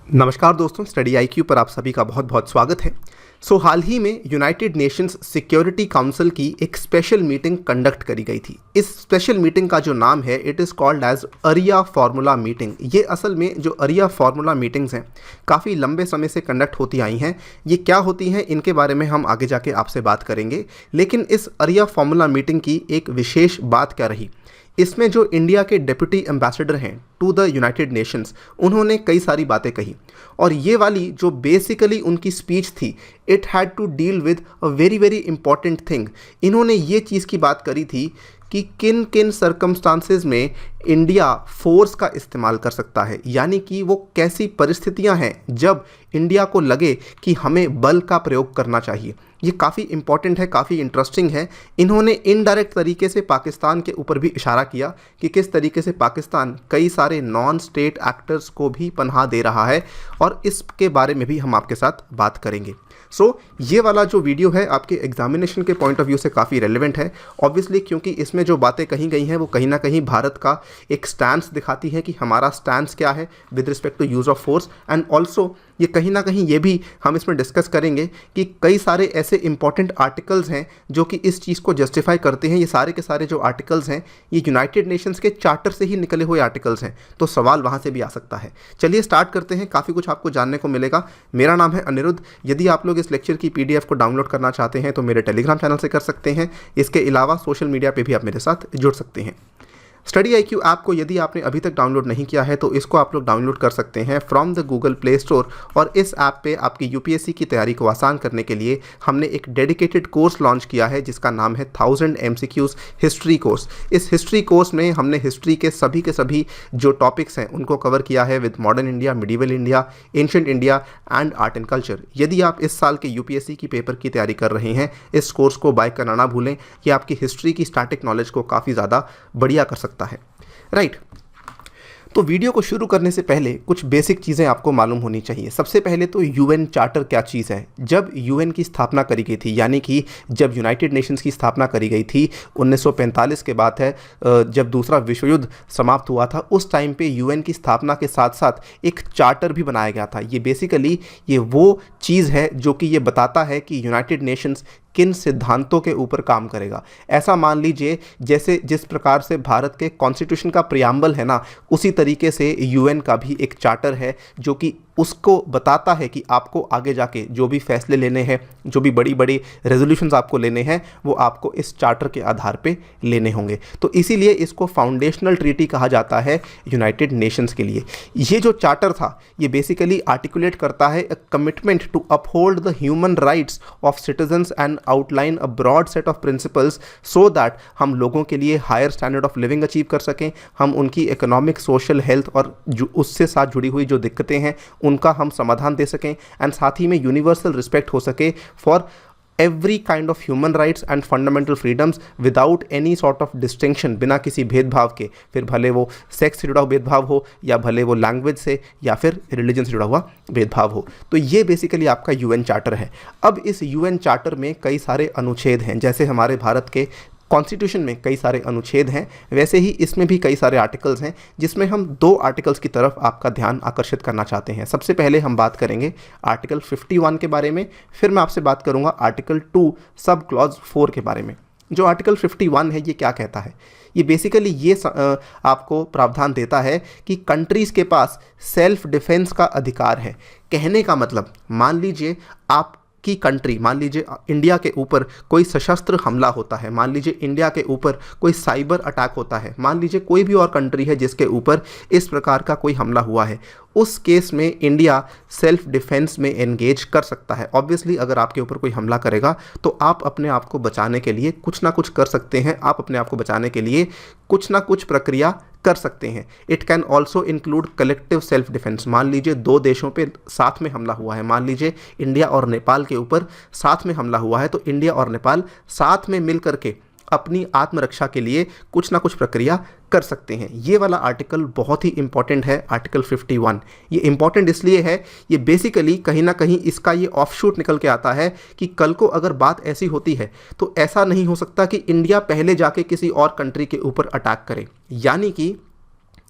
नमस्कार दोस्तों, study IQ पर आप सभी का बहुत बहुत स्वागत है। हाल ही में यूनाइटेड नेशंस सिक्योरिटी काउंसिल की एक स्पेशल मीटिंग कंडक्ट करी गई थी। इस स्पेशल मीटिंग का जो नाम है इट इज़ कॉल्ड एज अरिया फार्मूला मीटिंग। ये असल में जो अरिया फार्मूला मीटिंग्स हैं काफ़ी लंबे समय से कंडक्ट होती आई हैं। ये क्या होती हैं इनके बारे में हम आगे जाके आपसे बात करेंगे, लेकिन इस अरिया फार्मूला मीटिंग की एक विशेष बात क्या रही, इसमें जो इंडिया के डेप्यूटी एम्बेसडर हैं टू द यूनाइटेड नेशंस, उन्होंने कई सारी बातें कही और ये वाली जो बेसिकली उनकी स्पीच थी it had to deal with a very very important thing. इन्होंने ये चीज़ की बात करी थी कि किन किन सर्कमस्टांसेस में इंडिया फोर्स का इस्तेमाल कर सकता है, यानी कि वो कैसी परिस्थितियां हैं जब इंडिया को लगे कि हमें बल का प्रयोग करना चाहिए। ये काफ़ी इंपॉर्टेंट है, काफ़ी इंटरेस्टिंग है। इन्होंने इनडायरेक्ट तरीके से पाकिस्तान के ऊपर भी इशारा किया कि किस तरीके से पाकिस्तान कई सारे नॉन स्टेट एक्टर्स को भी पनाह दे रहा है और इसके बारे में भी हम आपके साथ बात करेंगे। ये वाला जो वीडियो है आपके एग्जामिनेशन के पॉइंट ऑफ व्यू से काफ़ी रेलेवेंट है ऑब्वियसली, क्योंकि इसमें जो बातें कही गई हैं वो कहीं ना कहीं भारत का एक स्टैंस दिखाती है कि हमारा स्टैंस क्या है with respect to use of force. And also ये कहीं ना कहीं ये भी हम इसमें डिस्कस करेंगे कि कई सारे ऐसे इंपॉर्टेंट आर्टिकल्स हैं जो कि इस चीज़ को जस्टिफाई करते हैं। ये सारे के सारे जो आर्टिकल्स हैं ये यूनाइटेड नेशंस के चार्टर से ही निकले हुए आर्टिकल्स हैं, तो सवाल वहाँ से भी आ सकता है। चलिए स्टार्ट करते हैं, काफ़ी कुछ आपको जानने को मिलेगा। मेरा नाम है अनिरुद्ध। यदि आप लोग इस लेक्चर की PDF को डाउनलोड करना चाहते हैं तो मेरे टेलीग्राम चैनल से कर सकते हैं। इसके अलावा सोशल मीडिया पे भी आप मेरे साथ जुड़ सकते हैं। स्टडी आईक्यू ऐप को यदि आपने अभी तक डाउनलोड नहीं किया है तो इसको आप लोग डाउनलोड कर सकते हैं from the Google play store. और इस ऐप पे आपकी यूपीएससी की तैयारी को आसान करने के लिए हमने एक डेडिकेटेड कोर्स लॉन्च किया है जिसका नाम है 1000 MCQs हिस्ट्री कोर्स। इस हिस्ट्री कोर्स में हमने हिस्ट्री के सभी जो टॉपिक्स हैं उनको कवर किया है with modern India, medieval India, ancient India and art and culture. यदि आप इस साल के यूपीएससी की पेपर की तैयारी कर रहे हैं, इस कोर्स को बाय करना ना भूलें। ये आपकी हिस्ट्री की स्टैटिक नॉलेज को काफ़ी ज़्यादा बढ़िया कर सकता है। राइट, तो वीडियो को शुरू करने से पहले कुछ बेसिक चीज़ें आपको मालूम होनी चाहिए। सबसे पहले तो यूएन चार्टर क्या चीज़ है। जब यूएन की स्थापना करी गई थी, यानी कि जब यूनाइटेड नेशंस की स्थापना करी गई थी 1945 के बाद है, जब दूसरा विश्व युद्ध समाप्त हुआ था, उस टाइम पे यूएन की स्थापना के साथ साथ एक चार्टर भी बनाया गया था। ये बेसिकली ये वो चीज़ है जो कि ये बताता है कि यूनाइटेड नेशंस किन सिद्धांतों के ऊपर काम करेगा। ऐसा मान लीजिए जैसे जिस प्रकार से भारत के कॉन्स्टिट्यूशन का प्रियम्बल है ना, उसी तरीके से यूएन का भी एक चार्टर है जो कि उसको बताता है कि आपको आगे जाके जो भी फैसले लेने हैं, जो भी बड़ी बड़ी रेजोल्यूशंस आपको लेने हैं, वो आपको इस चार्टर के आधार पे लेने होंगे। तो इसीलिए इसको फाउंडेशनल ट्रीटी कहा जाता है यूनाइटेड नेशंस के लिए। ये जो चार्टर था ये बेसिकली आर्टिकुलेट करता है a commitment to uphold the human rights of citizens and outline a broad set of principles so that हम लोगों के लिए higher standard of living achieve कर सकें, हम उनकी इकोनॉमिक, सोशल, हेल्थ और जो उससे साथ जुड़ी हुई जो दिक्कतें हैं उनका हम समाधान दे सकें, एंड साथ ही में यूनिवर्सल रिस्पेक्ट हो सके for every kind of human rights and fundamental freedoms without any sort of distinction, बिना किसी भेदभाव के। फिर भले वो सेक्स से जुड़ा हुआ भेदभाव हो या भले वो लैंग्वेज से या फिर रिलीजन से जुड़ा हुआ भेदभाव हो। तो ये बेसिकली आपका यूएन चार्टर है। अब इस यूएन चार्टर में कई सारे अनुच्छेद हैं, जैसे हमारे भारत के कॉन्स्टिट्यूशन में कई सारे अनुच्छेद हैं, वैसे ही इसमें भी कई सारे आर्टिकल्स हैं, जिसमें हम दो आर्टिकल्स की तरफ आपका ध्यान आकर्षित करना चाहते हैं। सबसे पहले हम बात करेंगे आर्टिकल 51 के बारे में, फिर मैं आपसे बात करूंगा आर्टिकल 2 सब क्लॉज 4 के बारे में। जो आर्टिकल 51 है ये क्या कहता है, ये बेसिकली ये आपको प्रावधान देता है कि कंट्रीज़ के पास सेल्फ डिफेंस का अधिकार है। कहने का मतलब, मान लीजिए आप की कंट्री, मान लीजिए इंडिया के ऊपर कोई सशस्त्र हमला होता है, मान लीजिए इंडिया के ऊपर कोई साइबर अटैक होता है, मान लीजिए कोई भी और कंट्री है जिसके ऊपर इस प्रकार का कोई हमला हुआ है, उस केस में इंडिया सेल्फ डिफेंस में एंगेज कर सकता है। ऑब्वियसली अगर आपके ऊपर कोई हमला करेगा तो आप अपने आप को बचाने के लिए कुछ ना कुछ कर सकते हैं, आप अपने आप को बचाने के लिए कुछ ना कुछ प्रक्रिया कर सकते हैं। It can also include collective self defence. मान लीजिए दो देशों पे साथ में हमला हुआ है, मान लीजिए इंडिया और नेपाल के ऊपर साथ में हमला हुआ है, तो इंडिया और नेपाल साथ में मिल करके अपनी आत्मरक्षा के लिए कुछ ना कुछ प्रक्रिया कर सकते हैं। ये वाला आर्टिकल बहुत ही इंपॉर्टेंट है, आर्टिकल 51। ये इंपॉर्टेंट इसलिए है, ये बेसिकली कहीं ना कहीं इसका ये ऑफशूट निकल के आता है कि कल को अगर बात ऐसी होती है तो ऐसा नहीं हो सकता कि इंडिया पहले जाके किसी और कंट्री के ऊपर अटैक करे। यानी कि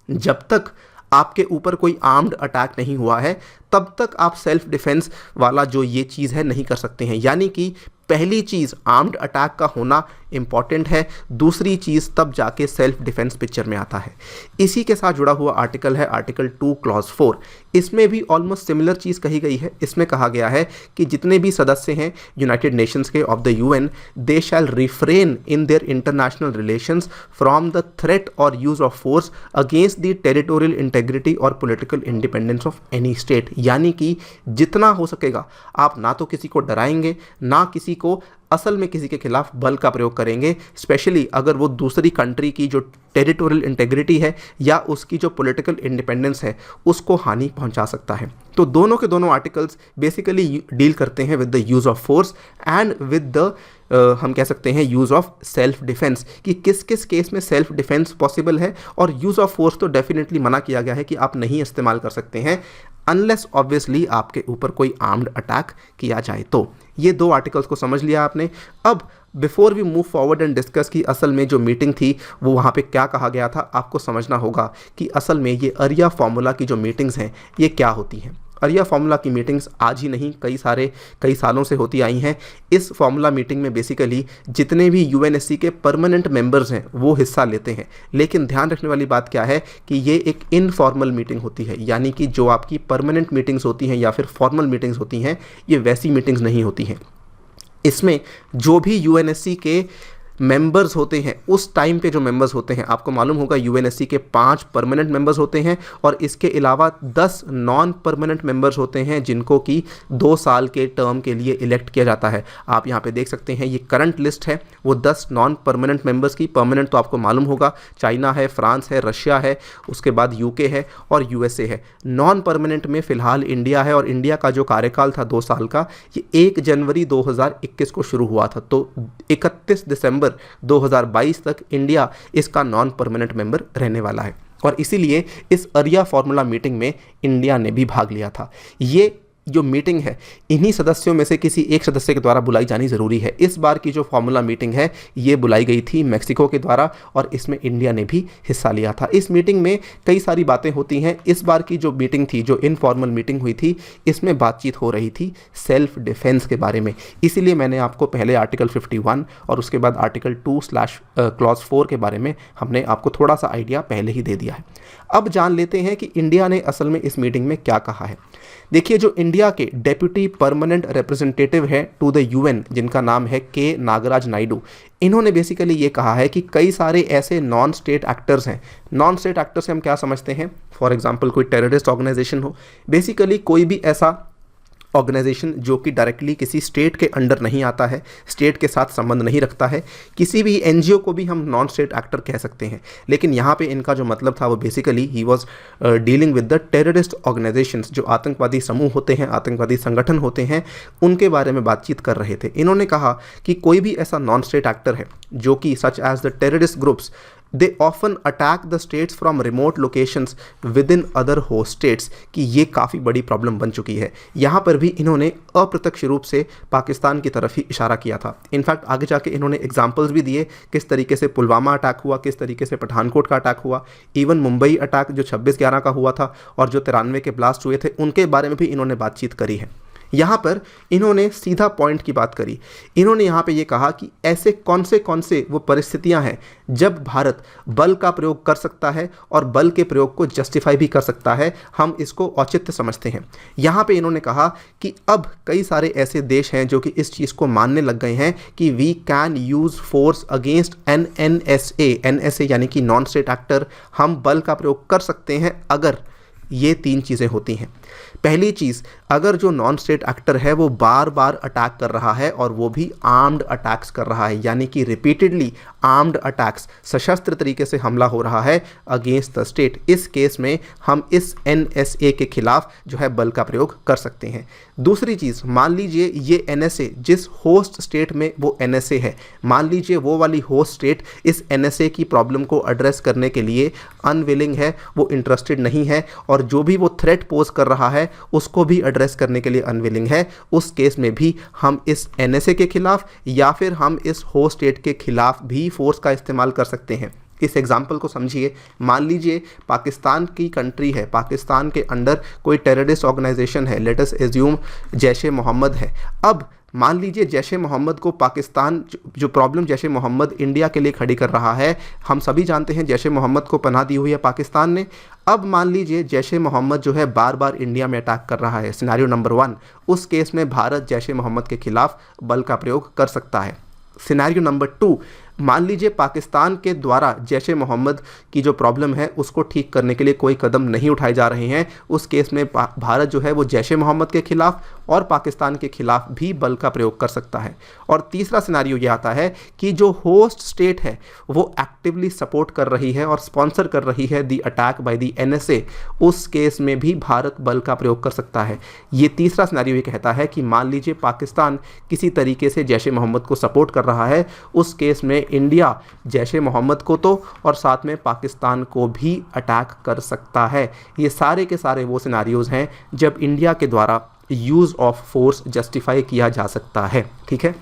जब तक आपके ऊपर कोई आर्म्ड अटैक नहीं हुआ है, तब तक आप सेल्फ डिफेंस वाला जो ये चीज़ है नहीं कर सकते हैं। यानी कि पहली चीज़ आर्म्ड अटैक का होना इंपॉर्टेंट है, दूसरी चीज़ तब जाके सेल्फ डिफेंस पिक्चर में आता है। इसी के साथ जुड़ा हुआ आर्टिकल है आर्टिकल 2 क्लॉज 4। इसमें भी ऑलमोस्ट सिमिलर चीज़ कही गई है। इसमें कहा गया है कि जितने भी सदस्य हैं यूनाइटेड नेशंस के of the UN, they shall refrain in their international relations from the threat और use of force against the territorial integrity और political independence of any state. यानी कि जितना हो सकेगा आप ना तो किसी को डराएंगे, ना किसी को असल में किसी के खिलाफ बल का प्रयोग करेंगे, स्पेशली अगर वो दूसरी कंट्री की जो टेरिटोरियल इंटेग्रिटी है या उसकी जो पॉलिटिकल इंडिपेंडेंस है उसको हानि पहुंचा सकता है। तो दोनों के दोनों आर्टिकल्स बेसिकली डील करते हैं with the use of force and with the हम कह सकते हैं यूज़ ऑफ सेल्फ डिफेंस, कि किस किस केस में सेल्फ डिफेंस पॉसिबल है। और यूज़ ऑफ फोर्स तो डेफिनेटली मना किया गया है कि आप नहीं इस्तेमाल कर सकते हैं अनलेस ऑब्वियसली आपके ऊपर कोई आर्म्ड अटैक किया जाए। तो ये दो आर्टिकल्स को समझ लिया आपने। अब before we move forward and discuss की असल में जो मीटिंग थी वो वहाँ पे क्या कहा गया था, आपको समझना होगा कि असल में ये अरिया फार्मूला की जो मीटिंग्स हैं ये क्या होती हैं। अरिया फार्मूला की मीटिंग्स आज ही नहीं कई सालों से होती आई हैं। इस फार्मूला मीटिंग में बेसिकली जितने भी यूएनएससी के परमानेंट मेंबर्स हैं वो हिस्सा लेते हैं। लेकिन ध्यान रखने वाली बात क्या है कि ये एक इनफॉर्मल मीटिंग होती है, यानी कि जो आपकी परमानेंट मीटिंग्स होती हैं या फिर फॉर्मल मीटिंग्स होती हैं ये वैसी मीटिंग्स नहीं होती हैं। इसमें जो भी यूएनएससी के मेंबर्स होते हैं उस टाइम पे जो मेंबर्स होते हैं, आपको मालूम होगा यूएनएससी के 5 परमानेंट मेंबर्स होते हैं और इसके अलावा 10 नॉन परमानेंट मेंबर्स होते हैं जिनको कि 2 साल के टर्म के लिए इलेक्ट किया जाता है। आप यहाँ पे देख सकते हैं ये करंट लिस्ट है वो 10 नॉन परमानेंट मेंबर्स की। परमानेंट तो आपको मालूम होगा चाइना है, फ्रांस है, रशिया है, उसके बाद यूके है और यूएसए है। नॉन परमानेंट में फ़िलहाल इंडिया है और इंडिया का जो कार्यकाल था 2 साल का ये 1 जनवरी 2021 को शुरू हुआ था। तो 31 दिसंबर 2022 तक इंडिया इसका नॉन परमानेंट मेंबर रहने वाला है और इसीलिए इस अरिया फार्मूला मीटिंग में इंडिया ने भी भाग लिया था। ये जो मीटिंग है इन्हीं सदस्यों में से किसी एक सदस्य के द्वारा बुलाई जानी ज़रूरी है। इस बार की जो फार्मूला मीटिंग है ये बुलाई गई थी मैक्सिको के द्वारा और इसमें इंडिया ने भी हिस्सा लिया था। इस मीटिंग में कई सारी बातें होती हैं। इस बार की जो मीटिंग थी, जो इनफॉर्मल मीटिंग हुई थी, इसमें बातचीत हो रही थी सेल्फ डिफेंस के बारे में। इसीलिए मैंने आपको पहले आर्टिकल 51 और उसके बाद आर्टिकल 2/क्लॉज 4 के बारे में हमने आपको थोड़ा सा आइडिया पहले ही दे दिया है। अब जान लेते हैं कि इंडिया ने असल में इस मीटिंग में क्या कहा है। देखिए, जो इंडिया के डेप्यूटी परमानेंट रिप्रेजेंटेटिव है टू द यूएन जिनका नाम है के नागराज नायडू, इन्होंने बेसिकली ये कहा है कि कई सारे ऐसे नॉन स्टेट एक्टर्स हैं। नॉन स्टेट एक्टर्स से हम क्या समझते हैं? फॉर एग्जांपल कोई टेररिस्ट ऑर्गेनाइजेशन हो, बेसिकली कोई भी ऐसा ऑर्गेनाइजेशन जो कि डायरेक्टली किसी स्टेट के अंडर नहीं आता है, स्टेट के साथ संबंध नहीं रखता है। किसी भी एनजीओ को भी हम नॉन स्टेट एक्टर कह सकते हैं। लेकिन यहाँ पे इनका जो मतलब था वो basically he was dealing with the terrorist organisations, जो आतंकवादी समूह होते हैं, आतंकवादी संगठन होते हैं, उनके बारे में बातचीत कर रहे थे। इन्होंने कहा कि कोई भी ऐसा नॉन स्टेट एक्टर है जो कि such as the terrorist groups, they often attack the states from remote locations within other host states, कि ये काफ़ी बड़ी प्रॉब्लम बन चुकी है। यहाँ पर भी इन्होंने अप्रत्यक्ष रूप से पाकिस्तान की तरफ ही इशारा किया था। इनफैक्ट आगे जाके इन्होंने एग्जांपल्स भी दिए किस तरीके से पुलवामा अटैक हुआ, किस तरीके से पठानकोट का अटैक हुआ, इवन मुंबई अटैक जो 26/11 का हुआ था और जो 93 के ब्लास्ट हुए थे उनके बारे में भी इन्होंने बातचीत करी है। यहाँ पर इन्होंने सीधा पॉइंट की बात करी। इन्होंने यहाँ पे ये कहा कि ऐसे कौन से वो परिस्थितियाँ हैं जब भारत बल का प्रयोग कर सकता है और बल के प्रयोग को जस्टिफाई भी कर सकता है, हम इसको औचित्य समझते हैं। यहाँ पे इन्होंने कहा कि अब कई सारे ऐसे देश हैं जो कि इस चीज़ को मानने लग गए हैं कि we can use force against NNSA यानी कि नॉन स्टेट एक्टर, हम बल का प्रयोग कर सकते हैं अगर ये 3 चीज़ें होती हैं। पहली चीज़, अगर जो नॉन स्टेट एक्टर है वो बार बार अटैक कर रहा है और वो भी आर्म्ड अटैक्स कर रहा है, यानी कि रिपीटेडली आर्म्ड अटैक्स, सशस्त्र तरीके से हमला हो रहा है अगेंस्ट द स्टेट, इस केस में हम इस NSA के खिलाफ जो है बल का प्रयोग कर सकते हैं। दूसरी चीज़, मान लीजिए ये NSA जिस होस्ट स्टेट में वो NSA है, मान लीजिए वो वाली होस्ट स्टेट इस NSA की प्रॉब्लम को एड्रेस करने के लिए अनविलिंग है, वो इंटरेस्टेड नहीं है और जो भी वो थ्रेट पोज कर रहा है उसको भी एड्रेस करने के लिए अनविलिंग है, उस केस में भी हम इस NSA के खिलाफ या फिर हम इस होस्ट स्टेट के खिलाफ भी फोर्स का इस्तेमाल कर सकते हैं। इस एग्जाम्पल को समझिए। मान लीजिए पाकिस्तान की कंट्री है, पाकिस्तान के अंडर कोई टेररिस्ट ऑर्गेनाइजेशन है, लेट अस एज्यूम जैश ए मोहम्मद है। अब मान लीजिए जैश ए मोहम्मद को पाकिस्तान, जो प्रॉब्लम जैश ए मोहम्मद इंडिया के लिए खड़ी कर रहा है, हम सभी जानते हैं जैश ए मोहम्मद को पनाह दी हुई है पाकिस्तान ने। अब मान लीजिए जैश ए मोहम्मद जो है बार बार इंडिया में अटैक कर रहा है, सिनेरियो नंबर 1, उस केस में भारत जैश ए मोहम्मद के खिलाफ बल का प्रयोग कर सकता है। सिनेरियो नंबर 2, मान लीजिए पाकिस्तान के द्वारा जैश ए मोहम्मद की जो प्रॉब्लम है उसको ठीक करने के लिए कोई कदम नहीं उठाए जा रहे हैं, उस केस में भारत जो है वो जैश ए मोहम्मद के खिलाफ और पाकिस्तान के खिलाफ भी बल का प्रयोग कर सकता है। और तीसरा सिनेरियो ये आता है कि जो होस्ट स्टेट है वो एक्टिवली सपोर्ट कर रही है और स्पॉन्सर कर रही है दी अटैक बाय दी NSA, उस केस में भी भारत बल का प्रयोग कर सकता है। ये तीसरा सिनेरियो ये कहता है कि मान लीजिए पाकिस्तान किसी तरीके से जैश ए मोहम्मद को सपोर्ट कर रहा है, उस केस में इंडिया जैश ए मोहम्मद को तो और साथ में पाकिस्तान को भी अटैक कर सकता है। ये सारे के सारे वो सिनारियोज़ हैं जब इंडिया के द्वारा यूज़ ऑफ फोर्स जस्टिफाई किया जा सकता है। ठीक है,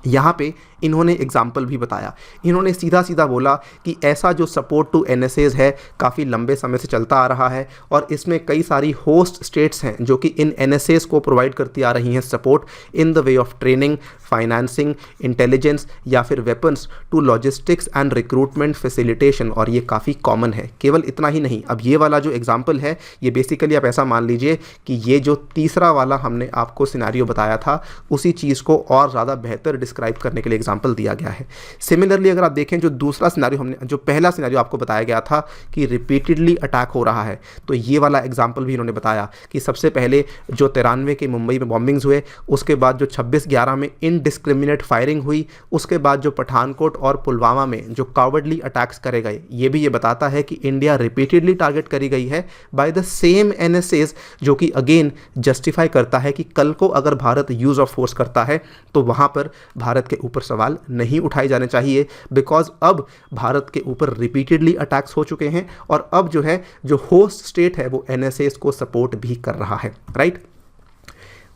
यहाँ पे इन्होंने एग्जाम्पल भी बताया। इन्होंने सीधा सीधा बोला कि ऐसा जो सपोर्ट टू NSAs है काफ़ी लंबे समय से चलता आ रहा है और इसमें कई सारी होस्ट स्टेट्स हैं जो कि इन NSAs को प्रोवाइड करती आ रही हैं support in the way of training, financing, intelligence या फिर weapons to logistics and recruitment facilitation, और ये काफ़ी कॉमन है। केवल इतना ही नहीं, अब ये वाला जो एग्जाम्पल है ये बेसिकली आप ऐसा मान लीजिए कि ये जो तीसरा वाला हमने आपको सिनेरियो बताया था उसी चीज़ को और ज़्यादा बेहतर डिस्क्राइब करने के लिए एग्जाम्पल दिया गया है। सिमिलरली अगर आप देखें जो दूसरा सिनेरियो हमने, जो पहला सिनेरियो आपको बताया गया था कि रिपीटेडली अटैक हो रहा है, तो ये वाला एग्जाम्पल भी इन्होंने बताया कि सबसे पहले जो 93 के मुंबई में बॉम्बिंग्स हुए, उसके बाद जो 26/11 में इनडिस्क्रिमिनेट फायरिंग हुई, उसके बाद जो पठानकोट और पुलवामा में जो कावर्डली अटैक्स करे गए, ये भी ये बताता है कि इंडिया रिपीटेडली टारगेट करी गई है बाय द सेम NSAs, जो कि अगेन जस्टिफाई करता है कि कल को अगर भारत यूज़ ऑफ फोर्स करता है तो वहाँ पर भारत के ऊपर सवाल नहीं उठाए जाने चाहिए, बिकॉज अब भारत के ऊपर रिपीटेडली अटैक्स हो चुके हैं और अब जो है जो होस्ट स्टेट है वो NSAs को सपोर्ट भी कर रहा है, right.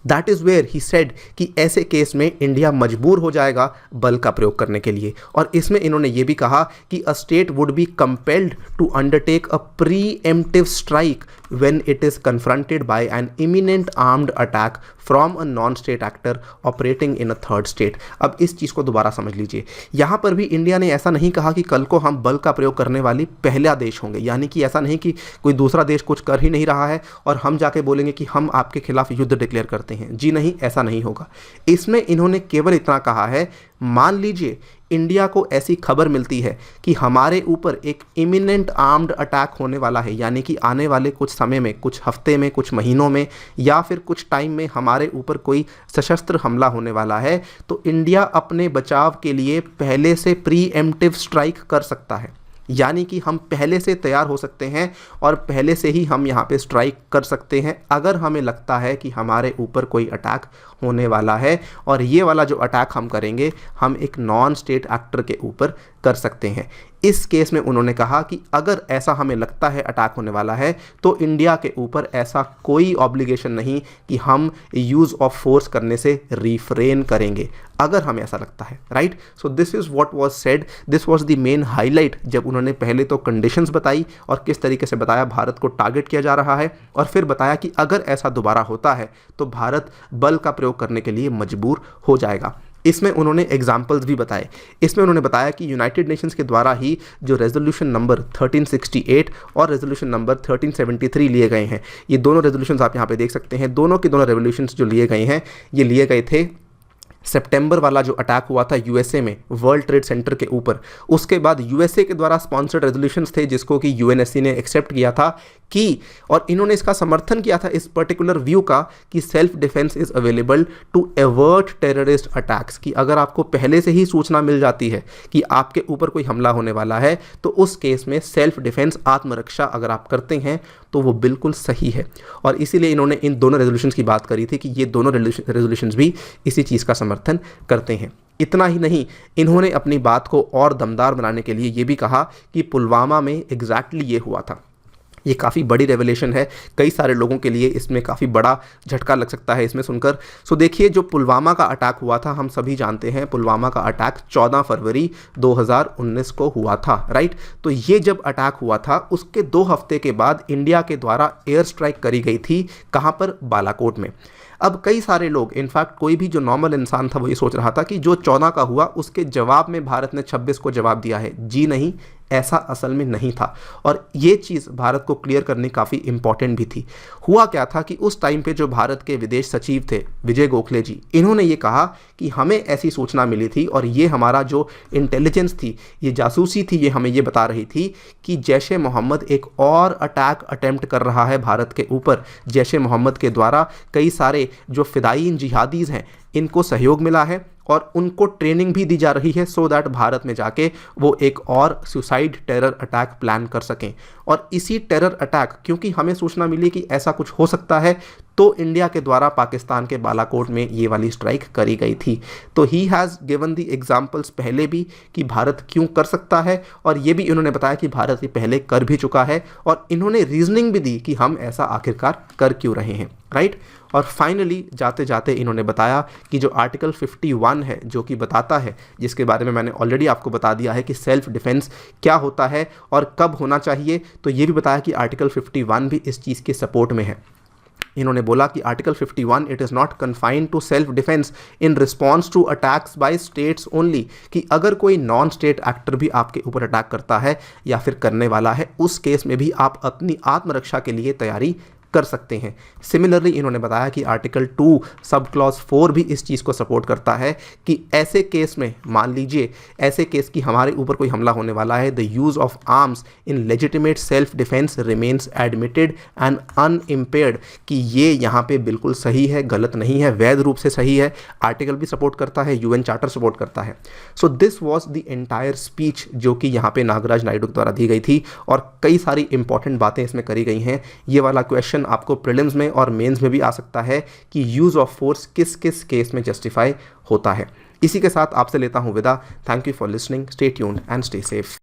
That is where he said कि ऐसे केस में इंडिया मजबूर हो जाएगा बल का प्रयोग करने के लिए। और इसमें इन्होंने ये भी कहा कि a state would be compelled to undertake a preemptive strike when it is confronted by an imminent armed attack from a non-state actor operating in a third state। अब इस चीज़ को दोबारा समझ लीजिए, यहाँ पर भी इंडिया ने ऐसा नहीं कहा कि कल को हम बल का प्रयोग करने वाली पहला देश होंगे, यानी कि ऐसा नहीं कि कोई दूसरा देश कुछ कर ही नहीं रहा है और हम जाके बोलेंगे कि हम आपके खिलाफ युद्ध डिक्लेयर करते हैं। जी नहीं, ऐसा नहीं होगा। इसमें इन्होंने केवल इतना कहा है, मान लीजिए इंडिया को ऐसी खबर मिलती है कि हमारे ऊपर एक इमिनेंट आर्म्ड अटैक होने वाला है, यानी कि आने वाले कुछ समय में, कुछ हफ्ते में, कुछ महीनों में या फिर कुछ टाइम में हमारे ऊपर कोई सशस्त्र हमला होने वाला है, तो इंडिया अपने बचाव के लिए पहले से प्रीएम्प्टिव स्ट्राइक कर सकता है। यानी कि हम पहले से तैयार हो सकते हैं और पहले से ही हम यहाँ पे स्ट्राइक कर सकते हैं अगर हमें लगता है कि हमारे ऊपर कोई अटैक होने वाला है। और ये वाला जो अटैक हम करेंगे हम एक नॉन स्टेट एक्टर के ऊपर कर सकते हैं। इस केस में उन्होंने कहा कि अगर ऐसा हमें लगता है अटैक होने वाला है तो इंडिया के ऊपर ऐसा कोई ऑब्लिगेशन नहीं कि हम यूज़ ऑफ फोर्स करने से रिफ्रेन करेंगे अगर हमें ऐसा लगता है, right. So this is what was said, this was the main highlight, जब उन्होंने पहले तो कंडीशंस बताई और किस तरीके से बताया भारत को टारगेट किया जा रहा है, और फिर बताया कि अगर ऐसा दोबारा होता है तो भारत बल का प्रयोग करने के लिए मजबूर हो जाएगा। इसमें उन्होंने एग्जाम्पल्स भी बताए। इसमें उन्होंने बताया कि यूनाइटेड नेशंस के द्वारा ही जो रेजोल्यूशन नंबर 1368 और रेजोल्यूशन नंबर 1373 लिए गए हैं, ये दोनों रेजोल्यूशंस आप यहाँ पे देख सकते हैं। दोनों के दोनों रेजोल्यूशंस जो लिए गए हैं, ये लिए गए थे सितंबर वाला जो अटैक हुआ था यूएसए में वर्ल्ड ट्रेड सेंटर के ऊपर, उसके बाद यूएसए के द्वारा स्पॉन्सर्ड रेजोल्यूशंस थे जिसको कि यूएनएससी ने एक्सेप्ट किया था कि, और इन्होंने इसका समर्थन किया था इस पर्टिकुलर व्यू का कि self defence is available to avert terrorist attacks, कि अगर आपको पहले से ही सूचना मिल जाती है कि आपके ऊपर कोई हमला होने वाला है तो उस केस में सेल्फ डिफेंस, आत्मरक्षा अगर आप करते हैं तो वो बिल्कुल सही है। और इसीलिए इन्होंने इन दोनों रेजोल्यूशंस की बात करी थी कि ये दोनों रेजोल्यूशंस भी इसी चीज़ का समर्थन करते हैं। इतना ही नहीं, इन्होंने अपनी बात को और दमदार बनाने के लिए ये भी कहा कि पुलवामा में एग्जैक्टली ये हुआ था। ये काफ़ी बड़ी रेवलेशन है, कई सारे लोगों के लिए इसमें काफ़ी बड़ा झटका लग सकता है इसमें सुनकर। सो देखिए, जो पुलवामा का अटैक हुआ था, हम सभी जानते हैं पुलवामा का अटैक 14 फरवरी 2019 को हुआ था, राइट। तो ये जब अटैक हुआ था उसके 2 हफ्ते के बाद इंडिया के द्वारा एयर स्ट्राइक करी गई थी। कहाँ पर? बालाकोट में। अब कई सारे लोग, इनफैक्ट कोई भी जो नॉर्मल इंसान था वो ये सोच रहा था कि जो 14 का हुआ उसके जवाब में भारत ने 26 को जवाब दिया है। जी नहीं, ऐसा असल में नहीं था, और ये चीज़ भारत को क्लियर करनी काफ़ी इंपॉर्टेंट भी थी। हुआ क्या था कि उस टाइम पे जो भारत के विदेश सचिव थे विजय गोखले जी, इन्होंने ये कहा कि हमें ऐसी सूचना मिली थी और ये हमारा जो इंटेलिजेंस थी, ये जासूसी थी, ये हमें ये बता रही थी कि जैश ए मोहम्मद एक और अटैक अटेम्प्ट कर रहा है भारत के ऊपर। जैश ए मोहम्मद के द्वारा कई सारे जो फिदायीन जिहादीज़ हैं इनको सहयोग मिला है और उनको ट्रेनिंग भी दी जा रही है सो दैट भारत में जाके वो एक और सुसाइड टेरर अटैक प्लान कर सकें। और इसी टेरर अटैक, क्योंकि हमें सूचना मिली कि ऐसा कुछ हो सकता है, तो इंडिया के द्वारा पाकिस्तान के बालाकोट में ये वाली स्ट्राइक करी गई थी। तो he has given the examples पहले भी कि भारत क्यों कर सकता है, और ये भी इन्होंने बताया कि भारत ये पहले कर भी चुका है, और इन्होंने रीजनिंग भी दी कि हम ऐसा आखिरकार कर क्यों रहे हैं, राइट। और फाइनली जाते जाते इन्होंने बताया कि जो आर्टिकल 51 है, जो कि बताता है, जिसके बारे में मैंने ऑलरेडी आपको बता दिया है कि सेल्फ डिफेंस क्या होता है और कब होना चाहिए, तो ये भी बताया कि आर्टिकल 51 भी इस चीज़ के सपोर्ट में है। इन्होंने बोला कि article 51 it is not confined to self defence in response to attacks by states only, कि अगर कोई नॉन स्टेट एक्टर भी आपके ऊपर अटैक करता है या फिर करने वाला है, उस केस में भी आप अपनी आत्मरक्षा के लिए तैयारी कर सकते हैं। सिमिलरली इन्होंने बताया कि आर्टिकल 2 सब क्लॉज 4 भी इस चीज़ को सपोर्ट करता है कि ऐसे केस में, मान लीजिए ऐसे केस कि हमारे ऊपर कोई हमला होने वाला है, the use of arms in legitimate self defence remains admitted and unimpaired, कि ये यहाँ पे बिल्कुल सही है, गलत नहीं है, वैध रूप से सही है। आर्टिकल भी सपोर्ट करता है, यूएन चार्टर सपोर्ट करता है। So this was the entire speech जो कि यहाँ पे नागराज नायडू द्वारा दी गई थी, और कई सारी इंपॉर्टेंट बातें इसमें करी गई हैं। ये वाला क्वेश्चन आपको प्रीलिम्स में और मेंस में भी आ सकता है कि यूज ऑफ फोर्स किस किस केस में जस्टिफाई होता है। इसी के साथ आपसे लेता हूं विदा। Thank you for listening, stay tuned and stay safe.